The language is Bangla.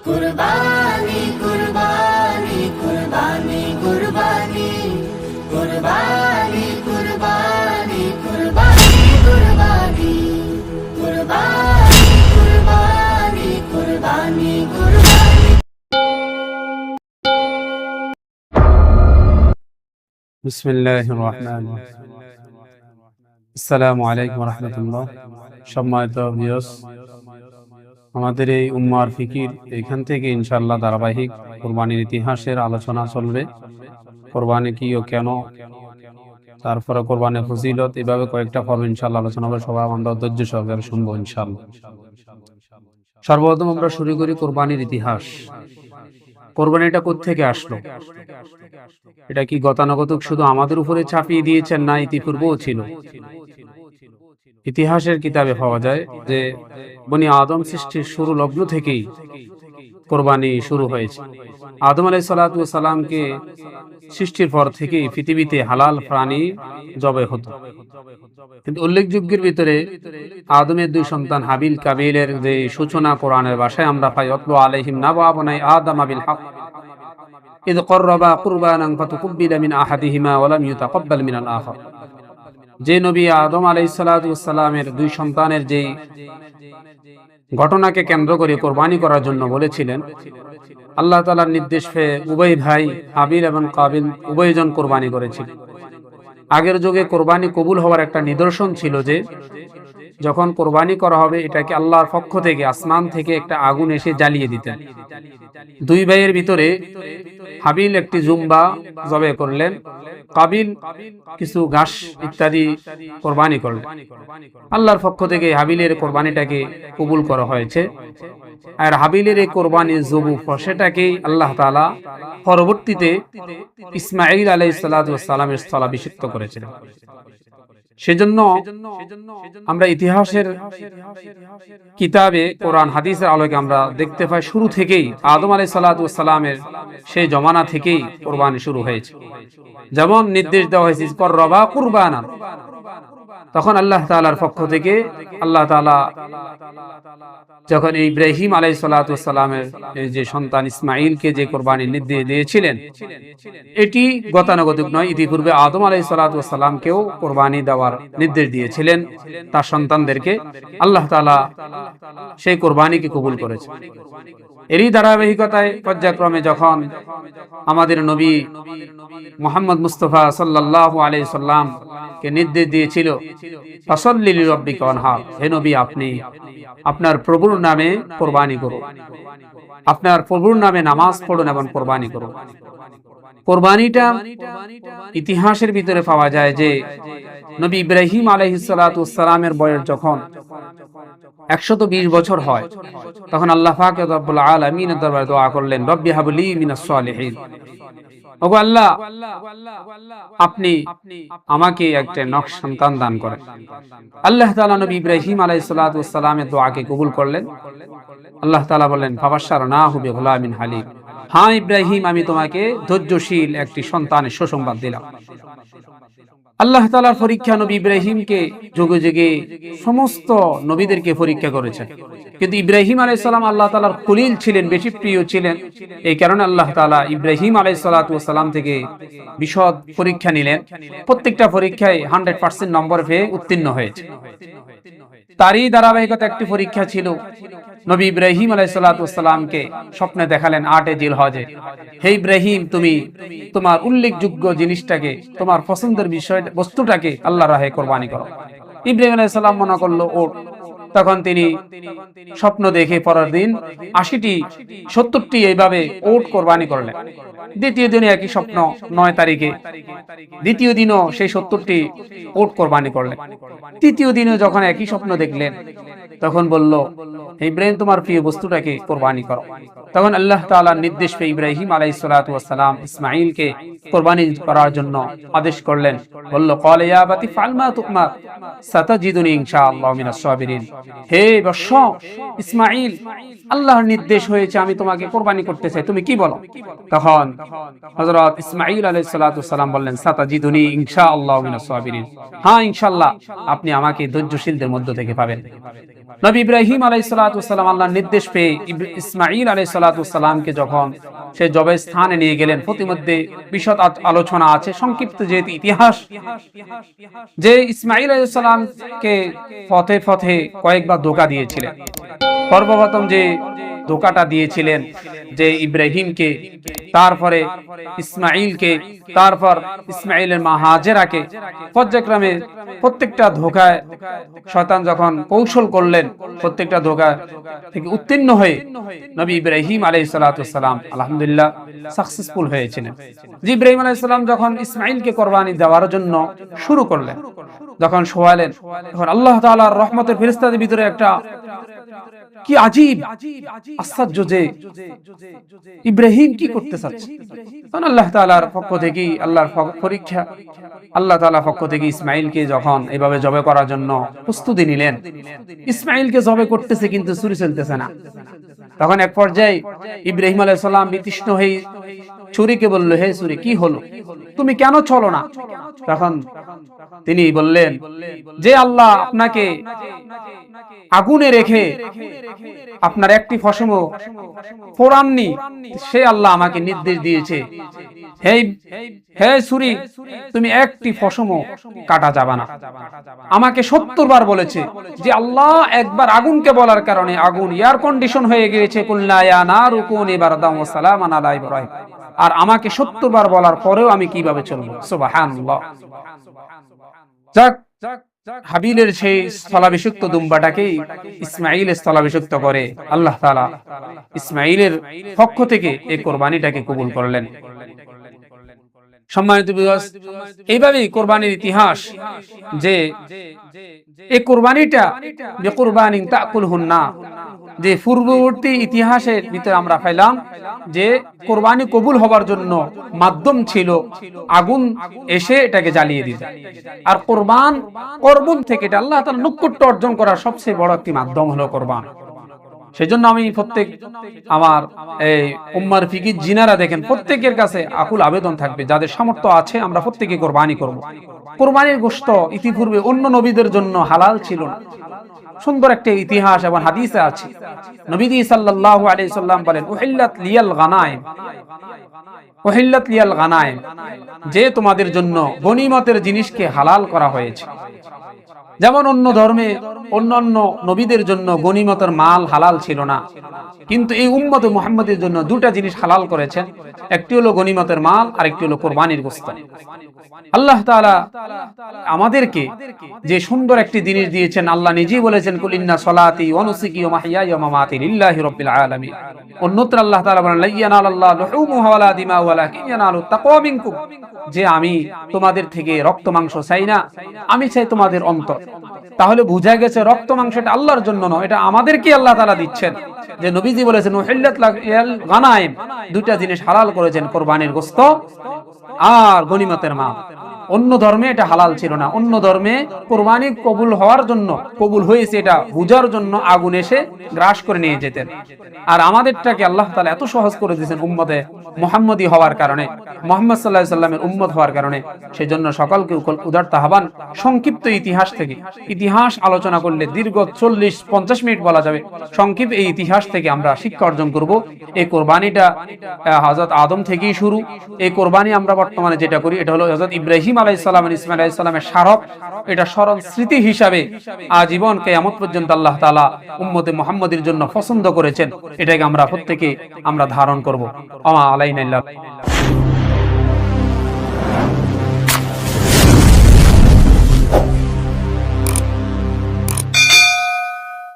কুরবানি কুরবানি কুরবানি কুরবানি কুরবানি কুরবানি কুরবানি কুরবানি কুরবানি কুরবানি কুরবানি কুরবানি। বিসমিল্লাহির রহমানির রহিম। আসসালামু আলাইকুম ওয়া রাহমাতুল্লাহ। সম্মানিত ভিউয়ার্স, আমাদের এই উম্মার ফিকির এখান থেকে ইনশাআল্লাহ ধারাবাহিক কুরবানির ইতিহাসের আলোচনা চলবে। কুরবানি কি ও কেন, তারপরে কুরবানির ফজিলত, এভাবে কয়েকটা পর্ব ইনশাআল্লাহ আলোচনা হবে। সবাই আমরা ধৈর্য সহকারে শুনবো ইনশাআল্লাহ। সর্বপ্রথম আমরা শুরু করি কুরবানির ইতিহাস। কোরবানিটা কোত্থেকে আসলো? এটা কি গতানুগতিক শুধু আমাদের উপরে চাপিয়ে দিয়েছেন, না ইতিপূর্বেও ছিল? ইতিহাসের কিতাবে পাওয়া যায় যে বনি আদম সৃষ্টির শুরু লগ্ন থেকেই কোরবানি শুরু হয়েছে। আদম আলাইহিস সালাতু ওয়াস সালামকে সৃষ্টির পর থেকেই পৃথিবীতে হালাল প্রাণী জবাই হতো। কিন্তু উল্লেখযোগ্যের ভিতরে আদমের দুই সন্তান হাবিল কাবিলের যে সূচনা কোরআনের ভাষায় আমরা পাই, অতলু আলাইহিম নাবা বনাই আদম বিল হক ইয কররাবা কুরবানান ফাতুকব্বিলা মিন আহাদিহিমা ওয়া লাম ইউতাকাব্বাল মিনাল আখার। যে নবী আদম আলাইহিস সালাতু ওয়াস সালামের দুই সন্তানের যে ঘটনাকে কেন্দ্র করে কোরবানি করার জন্য বলেছিলেন, আল্লাহ তাআলার নির্দেশ পেয়ে উভয় ভাই হাবিল এবং কাবিল উভয়জন কোরবানি করেছিল। আগের যুগে কোরবানি কবুল হওয়ার একটা নিদর্শন ছিল যে যখন কোরবানি করা হবে এটাকে আল্লাহর পক্ষ থেকে আসমান থেকে একটা আগুন এসে জ্বালিয়ে দিতেন। দুই ভাইয়ের ভিতরে হাবিল একটি জুম্বা জবাই করলেন, কাবিল কিছু ঘাস ইত্যাদি কোরবানি করলেন। আল্লাহর পক্ষ থেকে হাবিলের কোরবানিটাকে কবুল করা হয়েছে। আর হাবিলের এই কোরবানির জবু সেটাকেই আল্লাহ তাআলা পরবর্তীতে ইসমাঈল আলাইহিস সালাতু ওয়াস সালামের স্থলাভিষিক্ত করেছিলেন। সেজন্য আমরা ইতিহাসের কিতাবে কোরআন হাদিসের আলোকে আমরা দেখতে পাই শুরু থেকেই আদম আলাইহিস সালাতু ওয়াস সালামের সেই জমানা থেকেই কোরবানি শুরু হয়েছে। যেমন নির্দেশ দেওয়া হয়েছে কররাবা কুরবানান, তখন আল্লাহ তাআলার পক্ষ থেকে আল্লাহ তাআলা যখন ইব্রাহিম আলাইহিস সালাতু ওয়াস সালামের যে সন্তান ইসমাঈলকে যে কোরবানির নির্দেশ দিয়েছিলেন, এটি গতানুগতিক নয়। ইতিপূর্বে আদম আলাইহিস সালাতু ওয়াস সালামকেও কোরবানি দেওয়ার নির্দেশ দিয়েছিলেন তার সন্তানদেরকে। আল্লাহ তাআলা সেই কোরবানিকে কবুল করেছেন। এরই ধারাবাহিকতায় পর্যায়ক্রমে যখন আমাদের নবী মুহাম্মদ মুস্তাফা সাল্লাল্লাহু আলাইহি সাল্লাম কে নির্দেশ দিয়েছিল, ফাসাল্লি লিরাব্বিকা ওয়ানহার, হে নবী আপনি আপনার প্রভুর নামে কোরবানি করুন, আপনার প্রভুর নামে নামাজ পড়ুন এবং কোরবানি করুন। কোরবানিটা ইতিহাসের ভিতরে পাওয়া যায় যে নবী ইব্রাহিম আলাইহিস সালাতু ওয়াস সালামের বয়স যখন 120 বছর হয়, তখন আল্লাহ পাক রব্বুল আলামিনের দরবারে দোয়া করলেন, রব্বি হাবলি মিনাস সালিহিন, ওগো আল্লাহ আপনি আমাকে একটা নক সন্তান দান করেন। আল্লাহ তাআলা নবী ইব্রাহিম আলাইহিস সালাতু ওয়াস সালামের দোয়াকে কবুল করলেন। আল্লাহ তাআলা বলেন, ফাবাশশারনাহু বিগুলামিন হালিম, হ্যাঁ ইব্রাহিম আমি তোমাকে ধৈর্যশীল একটি সন্তানের সুসংবাদ দিলাম। আল্লাহ তাআলার পরীক্ষা নবী ইব্রাহিমকে যুগে যুগে সমস্ত নবীদেরকে পরীক্ষা করেছেন, কিন্তু ইব্রাহিম আলাইহিস সালাম আল্লাহ তাআলার খলিল ছিলেন, বেশি প্রিয় ছিলেন। এই কারণে আল্লাহ তাআলা ইব্রাহিম আলাইহিস সালাতু ওয়াস সালাম থেকে বিশদ পরীক্ষা নিলেন। প্রত্যেকটা পরীক্ষায় 100% নম্বর পেয়ে উত্তীর্ণ হয়েছে। তারই ধারাবাহিকতা একটি পরীক্ষা ছিল, নবী ইব্রাহিম আলাইহিস সালাতু ওয়াস সালামকে স্বপ্নে দেখালেন 8 জিলহজে, হে ইব্রাহিম তুমি তোমার উল্লেখযোগ্য জিনিসটাকে, তোমার পছন্দের বিষয় বস্তুটাকে আল্লাহর রাহে কোরবানি করো। ইব্রাহিম আলাইহিস সালাম মনে করলো ওট। তখন তিনি স্বপ্ন দেখে পরের দিন 80টি 70টি এইভাবে ওট কোরবানি করলেন। দ্বিতীয় দিনে একই স্বপ্ন 9 তারিখে, দ্বিতীয় দিনও সেই 70টি ওট কোরবানি করলেন। তৃতীয় দিনে যখন একই স্বপ্ন দেখলেন, তখন বলল, ইব্রাহিম তোমার প্রিয় বস্তুটাকে কোরবানি করো। তখন আল্লাহ তাআলার নির্দেশ পেয়ে ইব্রাহিম আলাইহিস সালাতু ওয়াস সালাম ইসমাঈলকে কোরবানি করার জন্য আদেশ করলেন। বলল, ক্বালা ইয়া আবাতি ফাআল মা তু'মার সাতাজিদুনি ইনশাআল্লাহু মিনাস সাবিরিন, হে বৎস ইসমাঈল আল্লাহর নির্দেশ হয়েছে আমি তোমাকে কোরবানি করতে চাই, তুমি কি বলো? তখন হযরত ইসমাঈল আলাইহিস সালাতু ওয়াসসালাম বললেন, সাতাজিদুনি ইনশাআল্লাহু মিনাস সাবিরিন, হ্যাঁ ইনশাআল্লাহ আপনি আমাকে ধৈর্যশীলদের মধ্য থেকে পাবেন। নবী ইব্রাহিম আলাইহিস সালাতু ওয়াসসালাম আল্লাহর নির্দেশ পেয়ে ইসমাঈল আলাইহিস সালাতু ওয়াসসালামকে যখন সে জবে স্থানে নিয়ে গেলেন, প্রতিমধ্যে বিশদ আলোচনা আছে, সংক্ষিপ্ত যেহেতু ইতিহাস, যে ইসমাঈল আলাইহিস সালামকে পথে পথে কয়েকবার ধোঁকা দিয়েছিলেন। সর্বপ্রথম যে ধোঁকাটা দিয়েছিলেন যে ইব্রাহিমকে, তারপরে ইসমাঈলকে, তারপর ইসমাঈলের মা হাজেরাকে, পর্যায়ক্রমে প্রত্যেকটা ধোঁকায় শয়তান যখন কৌশল করলেন, প্রত্যেকটা ধোঁকা থেকে উত্তীর্ণ হয়ে নবী ইব্রাহিম আলাইহিস সালাতু ওয়াসসালাম আলহামদুলিল্লাহ সাকসেসফুল হয়েছিলেন। যে ইব্রাহিম আলাইহিস সালাম যখন ইসমাঈলকে কোরবানি দেওয়ার জন্য শুরু করলেন, যখন শোয়ালেন, তখন আল্লাহ তাআলার রহমতের ফেরেশতাদের ভিতরে একটা কি আজীব আশ্চর্য যে ইব্রাহিম কি করতে চাচ্ছে। তখন আল্লাহ তাআলার পক্ষ থেকে, আল্লাহর পরীক্ষা, আল্লাহ তাআলার পক্ষ থেকে ইসমাঈলকে যখন এভাবে জবে করার জন্য প্রস্তুতি নিলেন, ইসমাঈলকে জবে করতেছে কিন্তু ছুরি চলতেছে না। তখন এক পর্যায়ে ইব্রাহিম আলাইহিস সালাম বিতৃষ্ণ হয়ে ছুরিকে বলল, হে ছুরি কি হলো, তুমি কেন চলো না? তখন তিনি বললেন যে আল্লাহ আপনাকে আগুনে রেখে আপনার একটি ফসমও পোড়াননি, সে আল্লাহ আমাকে নির্দেশ দিয়েছে, হে ছুরি তুমি একটি ফসমও কাটা যাবে না। আমাকে 70 বার বলেছে যে আল্লাহ একবার আগুনকে বলার কারণে আগুন এয়ার কন্ডিশন হয়ে গিয়েছে, কুল্লা ইয়া নারু কুনি বারদাম ওয়া সালামান আলা ইব্রাহিম, আর আমাকে 70 বার বলার পরেও আমি কিভাবে চলবো? সুবহানাল্লাহ। যাক, হাবিলের সেই স্থলাভিষিক্ত দুম্বাটাকেই ইসমাঈল স্থলাভিষিক্ত করে আল্লাহ তাআলা ইসমাঈলের পক্ষ থেকে এই কোরবানিটাকে কবুল করলেন। সম্মানিত বিভাগ, এইভাবেই কোরবানির ইতিহাস, যে এই কোরবানিটা বিকুরবানিন তাকুলহুন নার, যে পূর্ববর্তী ইতিহাসের ভিতরে আমরা পাইলাম যে কোরবানি কবুল হবার জন্য মাধ্যম ছিল আগুন এসে এটাকে জ্বালিয়ে দিতে, আর কোরবান থেকে এটা আল্লাহ তাআলা নৈকট্য অর্জন করার সবচেয়ে বড় একটি মাধ্যম হলো কোরবান। সেজন্য আমি প্রত্যেক আমার এই উম্মার ফিকির জিনারা দেখেন, প্রত্যেকের কাছে আকুল আবেদন থাকবে, যাদের সামর্থ্য আছে আমরা প্রত্যেকে কোরবানি করব। কোরবানির গোশত ইতিপূর্বে অন্য নবীদের জন্য হালাল ছিল না। সুন্দর একটা ইতিহাস এবং হাদিসে আছে, নবীজি সাল্লাল্লাহু আলাইহি সাল্লাম বলেন, উহিল্লাত লিয়াল গানাইম, উহিল্লাত লিয়াল গানাইম, যে তোমাদের জন্য গনিমতের জিনিসকে হালাল করা হয়েছে। যেমন অন্য ধর্মে অন্যান্য নবীদের জন্য গনিমতের মাল হালাল ছিল না, কিন্তু এই উম্মতে মুহাম্মাদের জন্য দুটা জিনিস হালাল করেছেন, একটি হলো গনিমতের মাল আর একটি হলো কোরবানির গোশত। আল্লাহ তাআলা আমাদেরকে যে সুন্দর একটি জিনিস দিয়েছেন, আল্লাহ নিজেই বলেছেন, কুল ইন্না সলাতি ওয়া নুসুকি ওয়া মাহইয়ায়া ওয়া মামাতি লিল্লাহি রাব্বিল আলামিন। অন্যত্র আল্লাহ তাআলা বলেন, লা ইয়ানালাল্লাহু লুহুমুহা ওয়ালা দিমাউহা ওয়ালাকিন ইয়ানালুত তাকওয়া মিনকুম, যে আমি তোমাদের থেকে রক্ত মাংস চাই না, আমি চাই তোমাদের অন্তর। তাহলে বোঝা গেছে রক্ত মাংসটা আল্লাহর জন্য নয়, এটা আমাদেরকে আল্লাহ তাআলা দিচ্ছেন। যে নবীজি বলেছেন উহিল্লাত লিয়াল গানাইম, দুইটা জিনিস হালাল করেছেন, কোরবানির গোশত আর গনিমতের মাল। অন্য ধর্মে এটা হালাল ছিল না, অন্য ধর্মে কোরবানি কবুল হওয়ার জন্য, কবুল হয়েছে এটা বুঝার জন্য আগুন এসে গ্রাস করে নিয়ে যেতেন। আর আমাদেরটাকে আল্লাহ তাআলা এত সহজ করে দিয়েছেন উম্মতে মুহাম্মদী হওয়ার কারণে, মুহাম্মদ সাল্লাল্লাহু আলাইহি সাল্লামের উম্মত হওয়ার কারণে। সেজন্য সকলকে উদারত আহ্বান, সংক্ষিপ্ত ইতিহাস থেকে, ইতিহাস আলোচনা করলে দীর্ঘ 40-50 মিনিট বলা যাবে, সংক্ষিপ্ত এই ইতিহাস থেকে আমরা শিক্ষা অর্জন করব। এই কোরবানিটা হযরত আদম থেকেই শুরু। এই কোরবানি আমরা বর্তমানে যেটা করি, এটা হলো হযরত ইব্রাহিম আলাইহিস সালাম আর ইসমাঈল আলাইহিস সালামের স্মারক। এটা স্মরণ স্মৃতি হিসাবে আজীবন কিয়ামত পর্যন্ত আল্লাহ তাআলা উম্মতে মুহাম্মাদীর জন্য পছন্দ করেছেন। এটাকে আমরা প্রত্যেকে আমরা ধারণ করব। আমা আলাইনা ইল্লাল্লাহ।